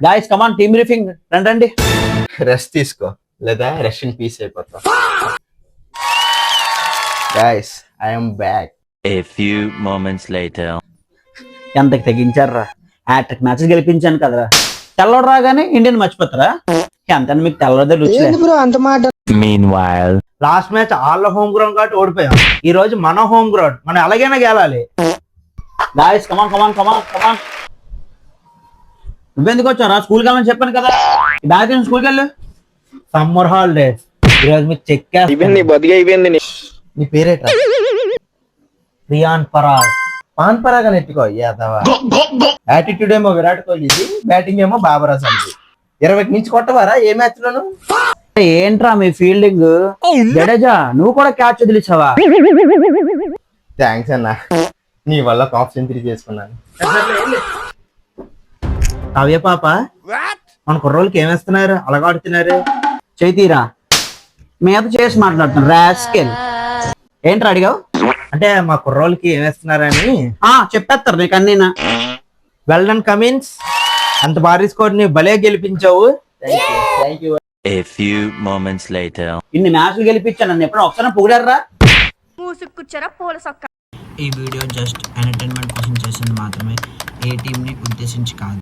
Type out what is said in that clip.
Guys కమాన్ team briefing రండి. Rest తీసుకో లేదా రెస్ట్ ఇన్ పీస్ అయిపోతా. Guys I'm back. A few moments later. ఎంతకి తెగించారా, హ్యాట్రిక్ మ్యాచెస్ గెలిపించాను కదరా. తెల్లడు రాగానే ఇండియన్ మర్చిపోతారా? ఎంత మీకు తెల్లదే రుచి. Meanwhile. లాస్ట్ మ్యాచ్ వాళ్ళ హోమ్ గ్రౌండ్ కాబట్టి ఓడిపోయాం. ఈ రోజు మన హోమ్ గ్రౌండ్, మనం ఎలాగైనా గెలాలి. గాయ్స్ కమాన్ కమాన్ కమాన్ కమాన్. నువ్వెందుకు వచ్చారా? స్కూల్కి వెళ్ళని చెప్పాను కదా. బ్యాగ్ స్కూల్కి వెళ్ళు. సమ్మర్ హాలిడేస్ ఈరోజు మీకు చెక్ అయిపోయింది. నీ పేరేట? రియాన్ పరాగ్. పాన్ పరాగ్ అని ఎట్టుకో. యాటిట్యూడ్ ఏమో విరాట్ కోహ్లీది, బ్యాటింగ్ ఏమో బాబర్ అజంది. 20 నుంచి కొట్టవారా ఏ మ్యాచ్ లోను? ఏంట్రా మీ ఫీల్డింగ్? జడేజా నువ్వు కూడా క్యాచ్ వదిలిచావా? థ్యాంక్స్ అన్న, నీ వల్ల హాఫ్ సెంచరీ చేసుకున్నాను. కావ్య పాప, మన కుర్రోళ్ళకి ఏమేస్తున్నారు, అలాగాడుతున్నారు? చైతీరా మీద చేసి మాట్లాడుతున్నా రాస్కెల్. ఏంట్రా అడిగావు? అంటే మా కుర్రోళ్ళకి ఏమేస్తున్నారని. చెప్పేస్తారు నీకు అన్నీనా. వెల్ డన్ కమిన్స్, అంత భారీ స్కోర్ ని భలే గెలిపించావు. Thank you. A few moments later. ఇన్ని మ్యాచ్లు గెలిపించాను, నన్ను ఎప్పుడో ఒకసారి పొగిడారా? ఈ వీడియో జస్ట్ ఎంటర్టైన్మెంట్ కోసం చేసింది మాత్రమే, ఏ టీంని ఉద్దేశించి కాదు.